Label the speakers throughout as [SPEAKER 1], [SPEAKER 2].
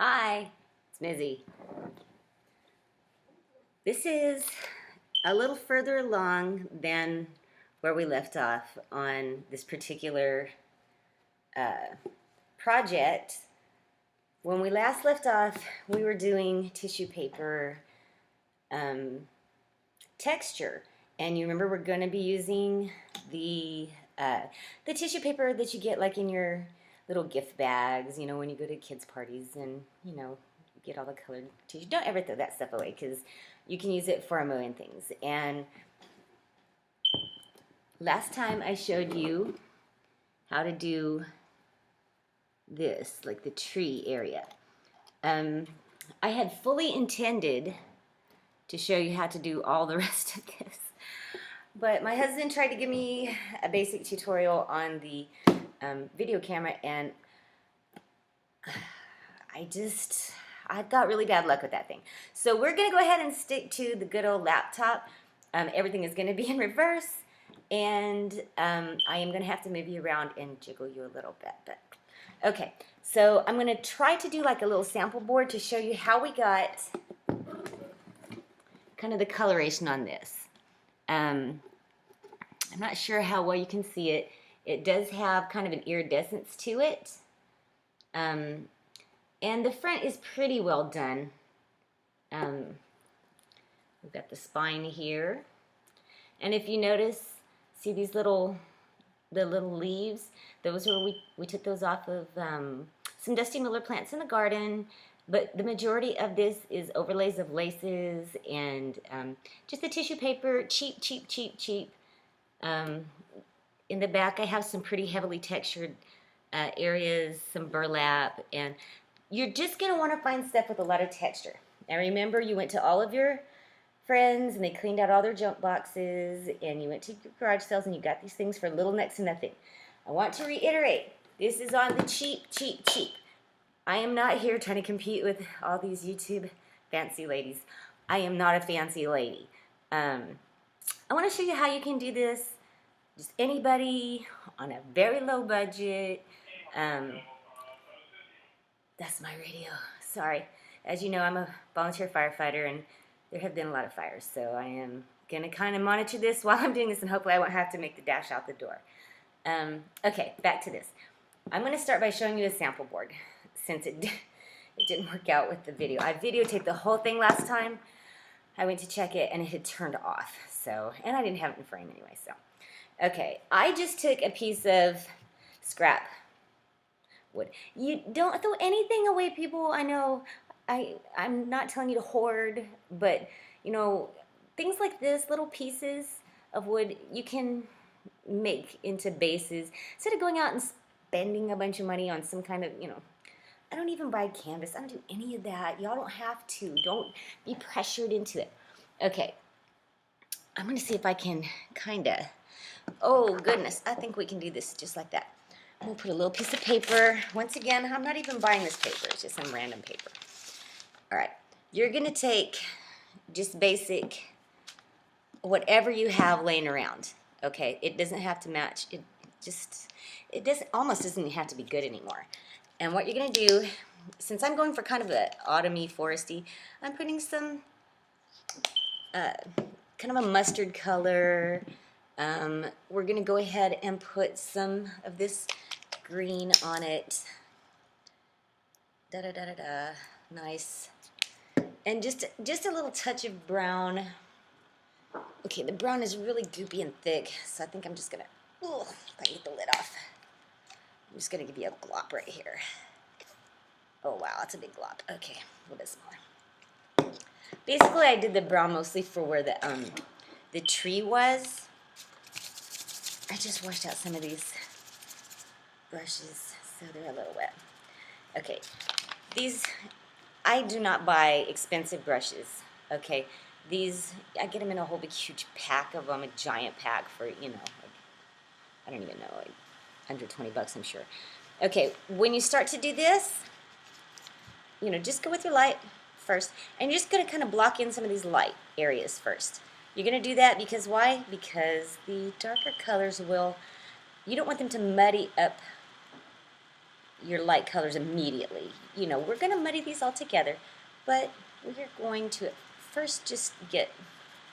[SPEAKER 1] Hi, it's Mizzy. This is a little further along than where we left off on this particular uh, project. When we last left off, we were doing tissue paper um, texture, and you remember we're going to be using the uh, the tissue paper that you get like in your little gift bags, when you go to kids' parties and you get all the colored tissue. Don't ever throw that stuff away because you can use it for a million things. And last time I showed you how to do this, like the tree area. Um, I had fully intended to show you how to do all the rest of this. But my husband tried to give me a basic tutorial on the video camera, and I've got really bad luck with that thing. So we're going to go ahead and stick to the good old laptop. Everything is going to be in reverse, and I am going to have to move you around and jiggle you a little bit. But okay, so I'm going to try to do like a little sample board to show you how we got kind of the coloration on this. I'm not sure how well you can see it. It does have kind of an iridescence to it. And the front is pretty well done. We've got the spine here. And if you notice, see these the little leaves? Those are, we took those off of some Dusty Miller plants in the garden. But the majority of this is overlays of laces and just the tissue paper, cheap, cheap, cheap, cheap. In the back, I have some pretty heavily textured areas, some burlap, and you're just going to want to find stuff with a lot of texture. Now remember, you went to all of your friends and they cleaned out all their junk boxes, and you went to your garage sales and you got these things for little next to nothing. I want to reiterate, this is on the cheap, cheap, cheap. I am not here trying to compete with all these YouTube fancy ladies. I am not a fancy lady. I want to show you how you can do this. Just anybody on a very low budget. That's my radio. Sorry. As you know, I'm a volunteer firefighter, and there have been a lot of fires. So I am going to kind of monitor this while I'm doing this, and hopefully I won't have to make the dash out the door. Okay, back to this. I'm going to start by showing you a sample board, since it didn't work out with the video. I videotaped the whole thing last time. I went to check it, and it had turned off. So, and I didn't have it in frame anyway. So, okay, I just took a piece of scrap wood. You don't throw anything away, people. I know I'm not telling you to hoard, but things like this, little pieces of wood, you can make into bases instead of going out and spending a bunch of money on some kind of, I don't even buy canvas. I don't do any of that. Y'all don't have to. Don't be pressured into it. Okay. I'm going to see if I can kind of, oh goodness, I think we can do this just like that. I'm going to put a little piece of paper. Once again, I'm not even buying this paper. It's just some random paper. All right. You're going to take just basic, whatever you have laying around. Okay. It doesn't have to match. Almost doesn't have to be good anymore. And what you're going to do, since I'm going for kind of an autumny, foresty, I'm putting some kind of a mustard color. We're going to go ahead and put some of this green on it. Da-da-da-da-da. Nice. And just a little touch of brown. Okay, the brown is really goopy and thick, so I think I'm just going to, if I get the lid off. I'm just going to give you a glop right here. Oh, wow, that's a big glop. Okay, a little bit smaller. Basically, I did the brown mostly for where the tree was. I just washed out some of these brushes, so they're a little wet. Okay, these, I do not buy expensive brushes, okay? These, I get them in a whole big huge pack of them, a giant pack for, I don't even know, like under 20 bucks, I'm sure. Okay, when you start to do this, just go with your light first, and you're just going to kind of block in some of these light areas first. You're going to do that because why? Because the darker colors you don't want them to muddy up your light colors immediately. You know, we're going to muddy these all together, but we're going to first just get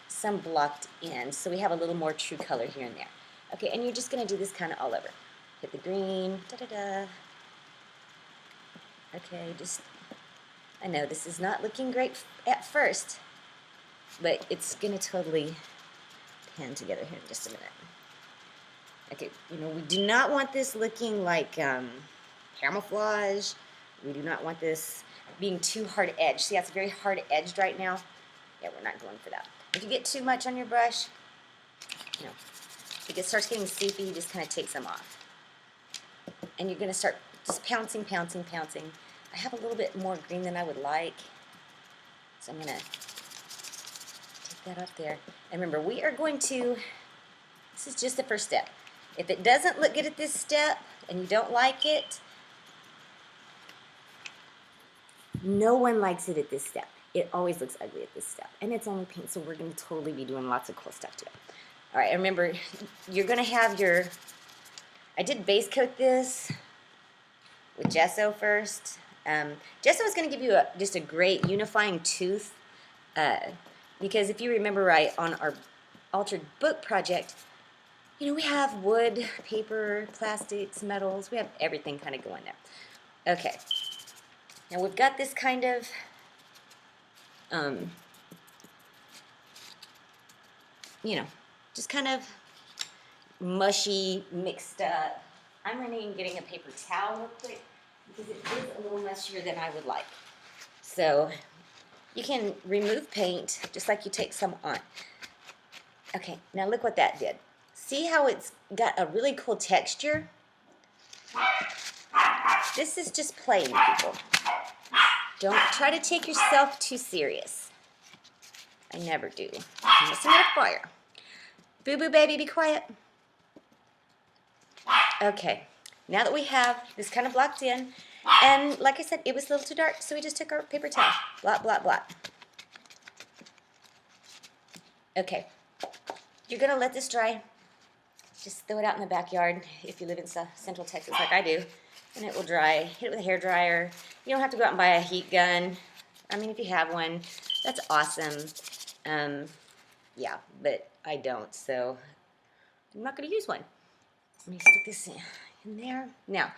[SPEAKER 1] some blocked in so we have a little more true color here and there. Okay, and you're just going to do this kind of all over. Hit the green, da-da-da. Okay, just, I know this is not looking great at first, but it's going to totally pan together here in just a minute. Okay, you know, we do not want this looking like camouflage. We do not want this being too hard edged. See, that's very hard edged right now. Yeah, we're not going for that. If you get too much on your brush, you know, if it starts getting soupy, you just kind of take some off. And you're going to start just pouncing, pouncing, pouncing. I have a little bit more green than I would like, so I'm going to take that up there. And remember, we are going to, this is just the first step. If it doesn't look good at this step and you don't like it, no one likes it at this step. It always looks ugly at this step. And it's only paint, so we're going to totally be doing lots of cool stuff to it. All right, and remember, you're going to have your, I did base coat this with gesso first. Gesso is going to give you just a great unifying tooth, because if you remember right, on our altered book project, you know, we have wood, paper, plastics, metals, we have everything kind of going there. Okay, now we've got this kind of, you know, just kind of mushy, mixed up. I'm running and getting a paper towel real quick because it is a little mushier than I would like. So you can remove paint just like you take some on. Okay, now look what that did. See how it's got a really cool texture? This is just playing, people. Don't try to take yourself too serious. I never do. Unless I'm at a fire. Boo-boo baby, be quiet. Okay, now that we have this kind of blocked in, and like I said, it was a little too dark, so we just took our paper towel. Blot, blot, blot. Okay, you're going to let this dry. Just throw it out in the backyard if you live in Central Texas like I do, and it will dry. Hit it with a hair dryer. You don't have to go out and buy a heat gun. I mean, if you have one, that's awesome. Yeah, but I don't, so I'm not going to use one. Let me stick this in there. Now,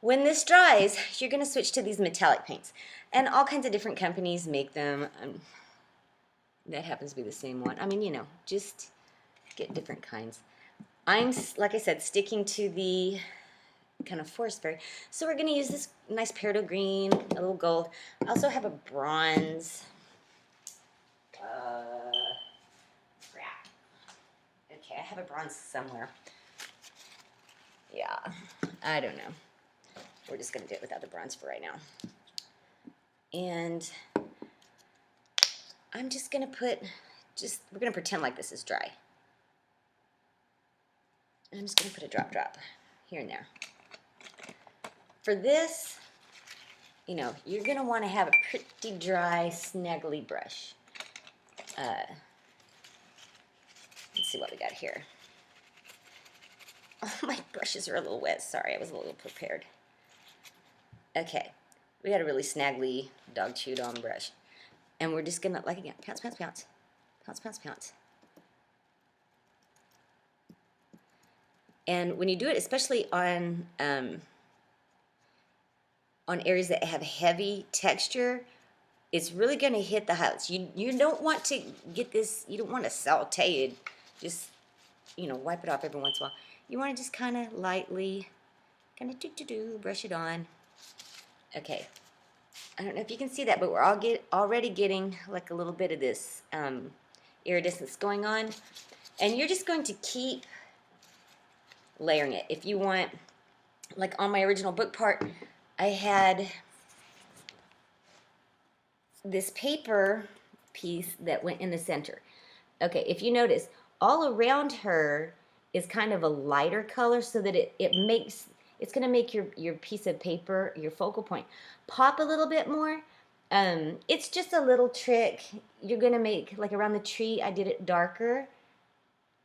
[SPEAKER 1] when this dries, you're going to switch to these metallic paints. And all kinds of different companies make them. That happens to be the same one. I mean, you know, just get different kinds. I'm, like I said, sticking to the kind of forest fairy. So we're going to use this nice peridot green, a little gold. I also have a bronze. Crap. Okay, I have a bronze somewhere. Yeah, I don't know. We're just going to do it without the bronze for right now. And I'm just going to put, we're going to pretend like this is dry. And I'm just going to put a drop, drop here and there. For this, you know, you're going to want to have a pretty dry, snaggly brush. Let's see what we got here. Oh, my brushes are a little wet. Sorry, I was a little prepared. Okay, we got a really snaggly, dog chewed on brush. And we're just going to, like again, pounce, pounce, pounce. Pounce, pounce, pounce. And when you do it, especially on areas that have heavy texture, it's really going to hit the highlights. You don't want to get this, you don't want to saute it. Just, you know, wipe it off every once in a while. You want to just kind of lightly, kind of do-do-do, brush it on. Okay. I don't know if you can see that, but we're already getting like a little bit of this iridescence going on. And you're just going to keep layering it. If you want, like on my original book part, I had this paper piece that went in the center. Okay, if you notice, all around her is kind of a lighter color so that it's going to make your piece of paper, your focal point, pop a little bit more. It's just a little trick. You're going to make, like around the tree, I did it darker.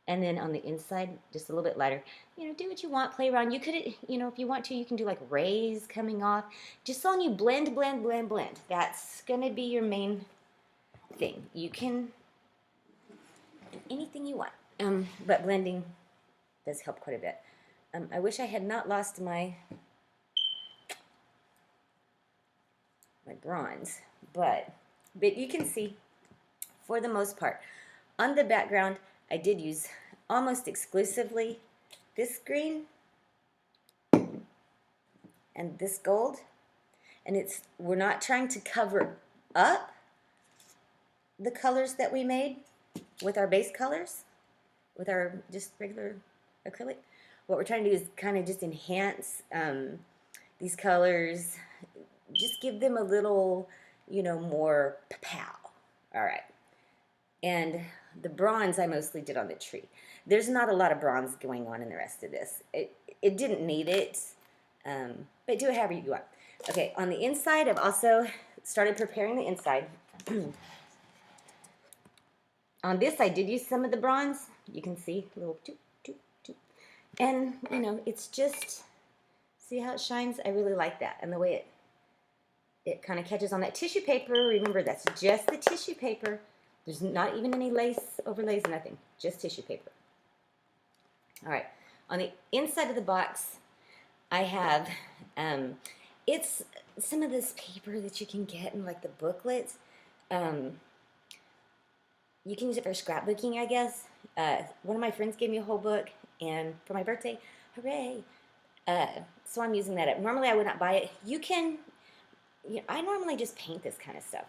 [SPEAKER 1] And then on the inside, just a little bit lighter. You know, do what you want, play around. You could, you know, if you want to, you can do like rays coming off. Just on you, blend, blend, blend, blend. That's going to be your main thing. You can do anything you want. But blending does help quite a bit. I wish I had not lost my bronze, but you can see, for the most part, on the background, I did use almost exclusively this green and this gold, and we're not trying to cover up the colors that we made with our base colors, with our just regular acrylic. What we're trying to do is kind of just enhance these colors, just give them a little, you know, more pow. All right. And the bronze I mostly did on the tree. There's not a lot of bronze going on in the rest of this. It didn't need it, but do it however you want. Okay, on the inside, I've also started preparing the inside. On this, I did use some of the bronze. You can see a little toot, toot, toot. And, you know, it's just, see how it shines? I really like that. And the way it kind of catches on that tissue paper. Remember, that's just the tissue paper. There's not even any lace overlays, nothing. Just tissue paper. All right. On the inside of the box, I have, it's some of this paper that you can get in like the booklets. You can use it for scrapbooking, I guess. One of my friends gave me a whole book, and for my birthday, hooray. So I'm using that up. Normally I would not buy it. You can, you know, I normally just paint this kind of stuff.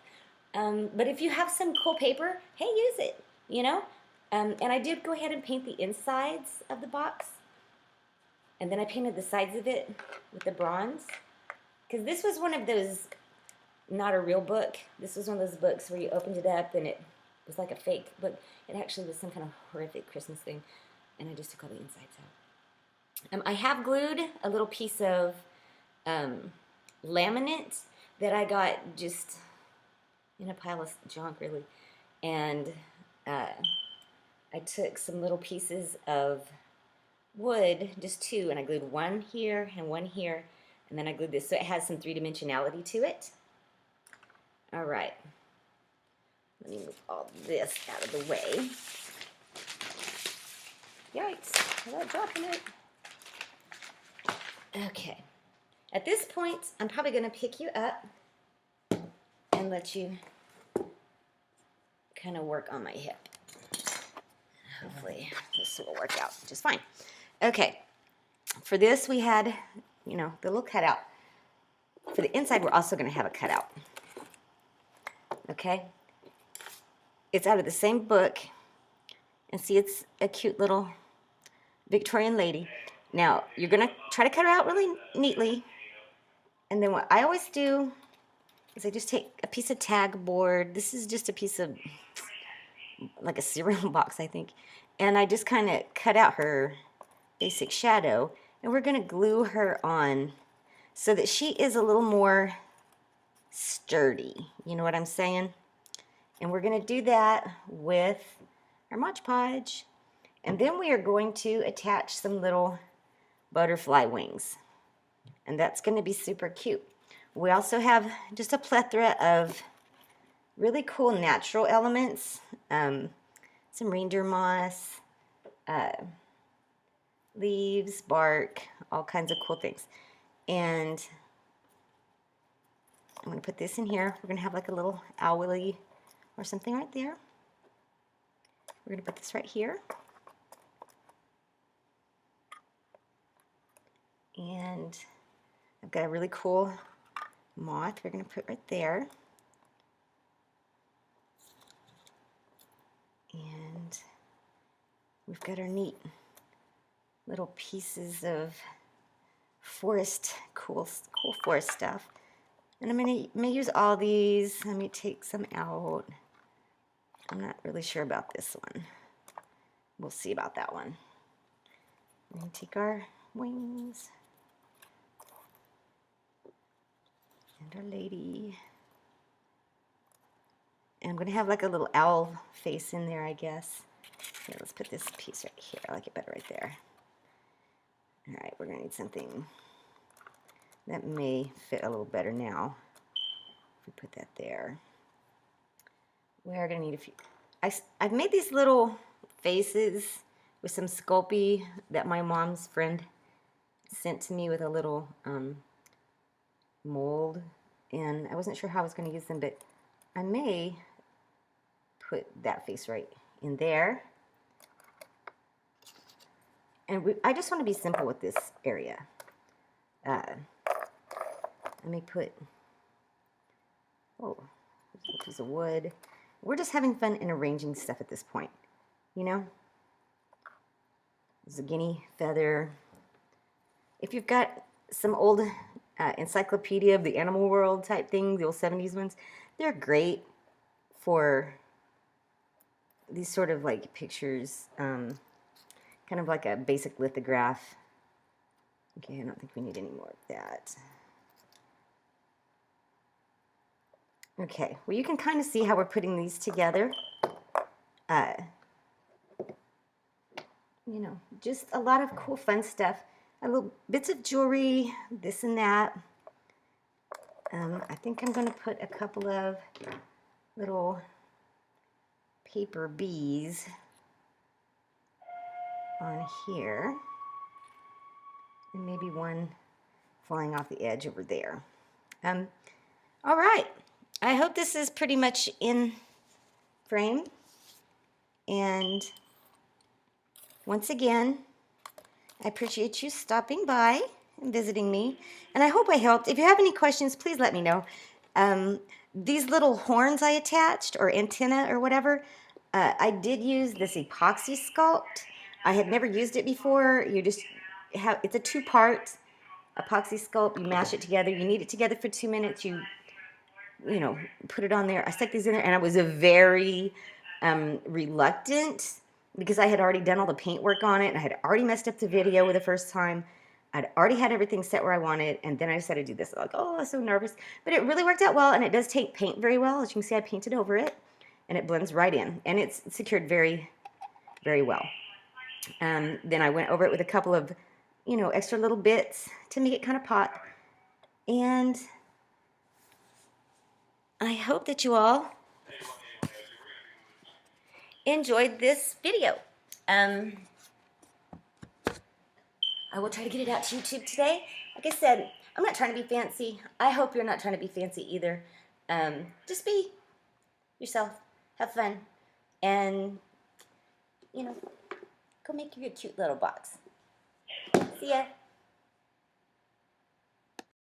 [SPEAKER 1] But if you have some cool paper, hey, use it, you know. And I did go ahead and paint the insides of the box. And then I painted the sides of it with the bronze. Because this was one of those, not a real book. This was one of those books where you opened it up and it was like a fake book. It actually was some kind of horrific Christmas thing. And I just took all the insides out. I have glued a little piece of laminate that I got just in a pile of junk, really. And I took some little pieces of wood, just two, and I glued one here and one here, and then I glued this so it has some three-dimensionality to it. All right. Let me move all this out of the way. Yikes, without dropping it. Okay. At this point, I'm probably going to pick you up and let you kind of work on my hip. Hopefully this will work out just fine. Okay, for this we had, you know, the little cutout. For the inside, we're also going to have a cutout. Okay? It's out of the same book. And see, it's a cute little Victorian lady. Now, you're going to try to cut her out really neatly. And then what I always do is I just take a piece of tag board. This is just a piece of, like a cereal box, I think. And I just kind of cut out her basic shadow. And we're going to glue her on so that she is a little more sturdy. You know what I'm saying? And we're going to do that with our Mod Podge. And then we are going to attach some little butterfly wings. And that's going to be super cute. We also have just a plethora of really cool natural elements. Some reindeer moss, leaves, bark, all kinds of cool things. And I'm going to put this in here. We're going to have like a little owlie or something right there. We're going to put this right here. And I've got a really cool moth we're going to put right there. And we've got our neat little pieces of forest, cool forest stuff. And I'm going to use all these. Let me take some out. I'm not really sure about this one. We'll see about that one. We're going to take our wings. And our lady. And I'm going to have like a little owl face in there, I guess. Here, let's put this piece right here. I like it better right there. All right, we're gonna need something that may fit a little better now. If we put that there. We're gonna need a few. I've made these little faces with some Sculpey that my mom's friend sent to me with a little mold, and I wasn't sure how I was going to use them, but I may put that face right in there. And I just want to be simple with this area. I may put, oh, a piece of wood. We're just having fun and arranging stuff at this point, you know? There's a guinea feather. If you've got some old encyclopedia of the animal world type thing, the old 70s ones, they're great for these sort of like pictures, kind of like a basic lithograph. Okay, I don't think we need any more of that. Okay, well, you can kind of see how we're putting these together. You know, just a lot of cool, fun stuff. A little bits of jewelry, this and that. I think I'm going to put a couple of little paper bees on here. And maybe one flying off the edge over there. All right. I hope this is pretty much in frame. And once again, I appreciate you stopping by and visiting me. And I hope I helped. If you have any questions, please let me know. These little horns I attached, or antenna or whatever, I did use this epoxy sculpt. I had never used it before. You just have, it's a two-part epoxy sculpt. You mash it together. You knead it together for 2 minutes. You know, put it on there. I stuck these in there, and I was very reluctant because I had already done all the paint work on it, and I had already messed up the video with the first time. I'd already had everything set where I wanted, and then I decided to do this. Like, oh, I was so nervous. But it really worked out well, and it does take paint very well. As you can see, I painted over it, and it blends right in. And it's secured very, very well. Then I went over it with a couple of, you know, extra little bits to make it kind of pop. And I hope that you all enjoyed this video. I will try to get it out to YouTube today. Like I said, I'm not trying to be fancy. I hope you're not trying to be fancy either. Just be yourself. Have fun. And, you know, go make your cute little box. See ya.